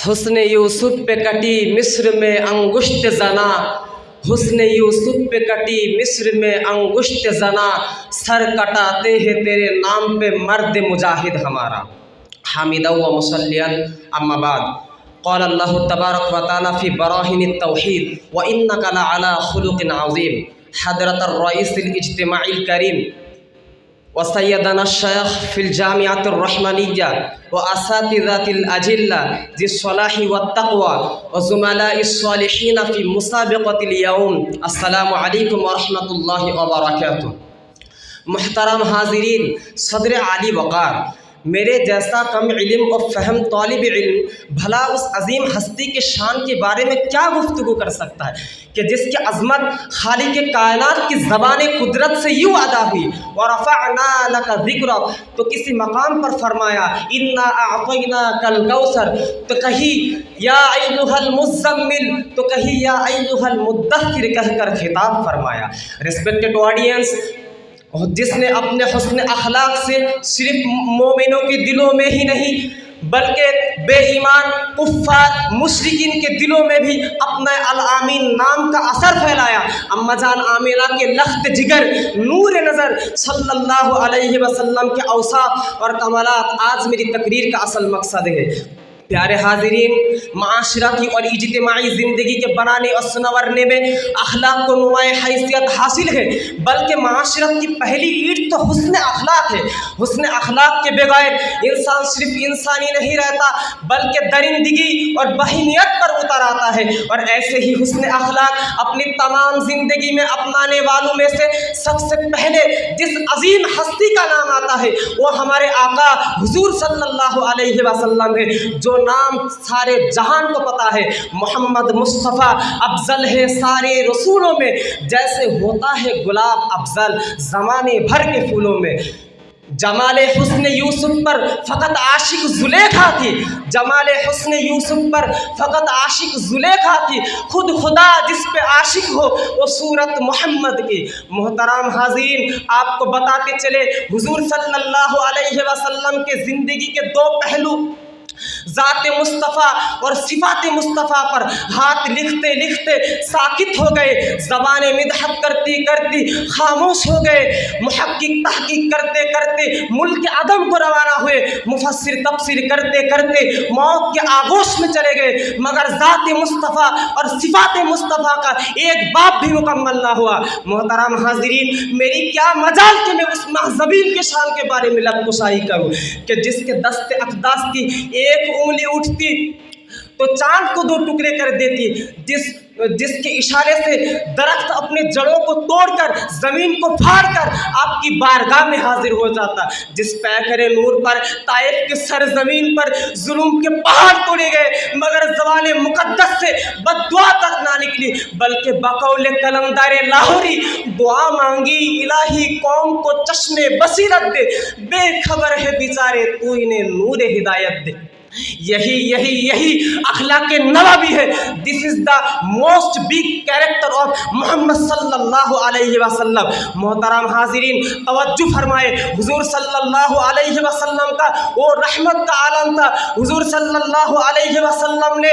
حسن یوسف پہ کٹی مصر میں انگشت زنا، حسن یوسف پہ کٹی مصر میں انگشت زنا، سر کٹاتے ہیں تیرے نام پہ مرد مجاہد ہمارا۔ حامدا و مصلیا اما بعد، قال اللہ تبارک و تعالی فی براہین التوحید وانک لعلی خلق عظیم۔ حضرت الرئیس الاجتماعی الکریم وسیدنا الشیخ فی الجامعۃ الرحمانیہ واساتذۃ الاجلہ ذی الصلاح والتقوی وزملاء الصالحین فی مسابقۃ اليوم، السلام علیکم ورحمۃ اللہ وبرکاتہ۔ محترم حاضرین، صدر عالی وقار، میرے جیسا کم علم و فہم طالب علم بھلا اس عظیم ہستی کے شان کے بارے میں کیا گفتگو کر سکتا ہے کہ جس کی عظمت خالق کائنات کی زبان قدرت سے یوں ادا ہوئی، وَرَفَعْنَا لَكَ ذِكْرَكَ، تو کسی مقام پر فرمایا اِنَّا أَعْطَيْنَاكَ الْكَوْثَرَ، تو کہیں یا ایھا المزمل، تو کہیں یا ایھا المدثر کہہ کر خطاب فرمایا۔ ریسپیکٹڈ آڈینس، جس نے اپنے حسن اخلاق سے صرف مومنوں کے دلوں میں ہی نہیں بلکہ بے ایمان کفار مشرکین کے دلوں میں بھی اپنا الآمین نام کا اثر پھیلایا، اما جان آمینہ کے لخت جگر نور نظر صلی اللہ علیہ وسلم کے اوصاف اور کمالات آج میری تقریر کا اصل مقصد ہے۔ پیارے حاضرین، معاشرتی اور اجتماعی زندگی کے بنانے اور سنورنے میں اخلاق کو نمایاں حیثیت حاصل ہے، بلکہ معاشرت کی پہلی اینٹ تو حسن اخلاق ہے۔ حسن اخلاق کے بغیر انسان صرف انسانی نہیں رہتا بلکہ درندگی اور بہیمیت پر اتر آتا ہے، اور ایسے ہی حسن اخلاق اپنی تمام زندگی میں اپنانے والوں میں سے سب سے پہلے جس عظیم ہستی کا نام آتا ہے وہ ہمارے آقا حضور صلی اللہ علیہ وسلم ہے، جو نام سارے جہان کو پتا ہے۔ محمد مصطفیٰ افضل ہے سارے رسولوں میں، جیسے ہوتا ہے گلاب افضل زمانے بھر کے پھولوں میں۔ جمال حسن یوسف پر فقط عاشق زلیخا تھی، جمال حسن یوسف پر فقط عاشق زلیخا تھی، خود خدا جس پہ عاشق ہو وہ صورت محمد کی۔ محترم حاضرین، آپ کو بتاتے چلے حضور صلی اللہ علیہ وسلم کے زندگی کے دو پہلو، ذات مصطفیٰ اور صفات مصطفیٰ پر ہاتھ لکھتے لکھتے ساکت ہو گئے، زبان مدحت کرتی کرتی خاموش ہو گئے، محقق تحقیق کرتے کرتے ملک عدم کو روانہ ہوئے، مفسر تفسیر کرتے کرتے موت کے آغوش میں چلے گئے، مگر ذات مصطفیٰ اور صفات مصطفیٰ کا ایک باب بھی مکمل نہ ہوا۔ محترم حاضرین، میری کیا مجال کہ میں اس محضبین کے شان کے بارے میں لب کشائی کروں کہ جس کے دست اقداس کی ایک انگلی اٹھتی تو چاند کو دو ٹکڑے کر دیتی، جس کے اشارے سے درخت اپنے جڑوں کو توڑ کر زمین کو پھاڑ کر آپ کی بارگاہ میں حاضر ہو جاتا، جس پیکر نور پر طائف کے سرزمین پر ظلم کے پہاڑ توڑے گئے مگر زبان مقدس سے بد دعا تک نہ نکلی، بلکہ بقول قلندر لاہوری دعا مانگی الہی قوم کو چشم بصیرت دے، بے خبر ہے بیچارے تو انہیں نور ہدایت دے۔ یہی اخلاق نبوی ہے۔ This is the most big character of Muhammad صلی اللہ علیہ وسلم۔ محترم حاضرین، توجہ فرمائے، حضور صلی اللہ علیہ وسلم کا وہ رحمت کا عالم تھا۔ حضور صلی اللہ علیہ وسلم نے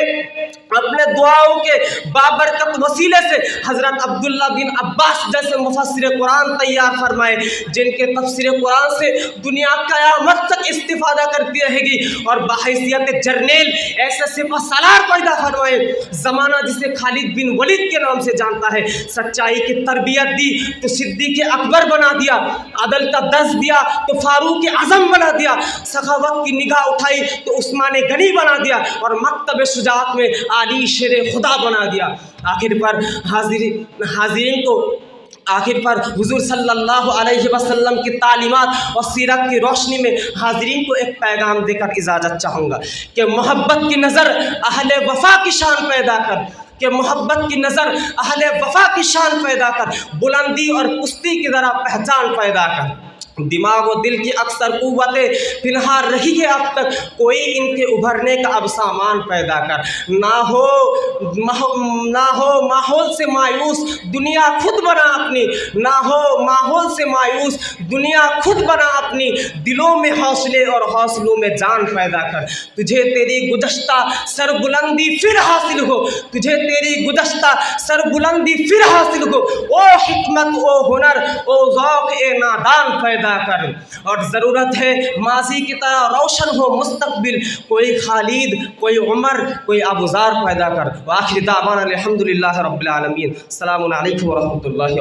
اپنے دعاؤں کے بابرکت وسیلے سے حضرت عبداللہ بن عباس جیسے مفسر قرآن تیار فرمائے، جن کے تفسیر قرآن سے دنیا قیامت تک استفادہ کرتی رہے گی، اور بحیثیت جرنیل ایسے سپہ سالار پیدا فرمائے۔ زمانہ جسے خالد بن ولید کے نام سے جانتا ہے، سچائی کی تربیت دی تو صدیق اکبر بنا دیا، عدل کا درس دیا تو فاروق اعظم بنا دیا، سخاوت کی نگاہ اٹھائی تو عثمان غنی بنا دیا، اور مکتب شجاعت میں علی شیر خدا بنا دیا۔ آخر پر حضور صلی اللہ علیہ وسلم کی تعلیمات اور سیرت کی روشنی میں حاضرین کو ایک پیغام دے کر اجازت چاہوں گا کہ محبت کی نظر اہل وفا کی شان پیدا کر، کہ محبت کی نظر اہل وفا کی شان پیدا کر، بلندی اور پستی کی ذرا پہچان پیدا کر۔ دماغ و دل کی اکثر قوتیں پنہا رہی ہے اب تک، کوئی ان کے ابھرنے کا اب سامان پیدا کر۔ نہ ہو ماحول سے مایوس، دنیا خود بنا اپنی، نہ ہو ماحول سے مایوس، دنیا خود بنا اپنی، دلوں میں حوصلے اور حوصلوں میں جان پیدا کر۔ تجھے تیری گزشتہ سربلندی پھر حاصل ہو، تجھے تیری گزشتہ سربلندی پھر حاصل ہو، او حکمت، او ہنر، او ذوق اے نادان پیدا کر۔ اور ضرورت ہے ماضی کی طرح روشن ہو مستقبل، کوئی خالد، کوئی عمر، کوئی ابوذر پیدا کر۔ وآخر دعوانا الحمدللہ رب العالمین۔ السلام علیکم ورحمۃ اللہ وبرکاتہ۔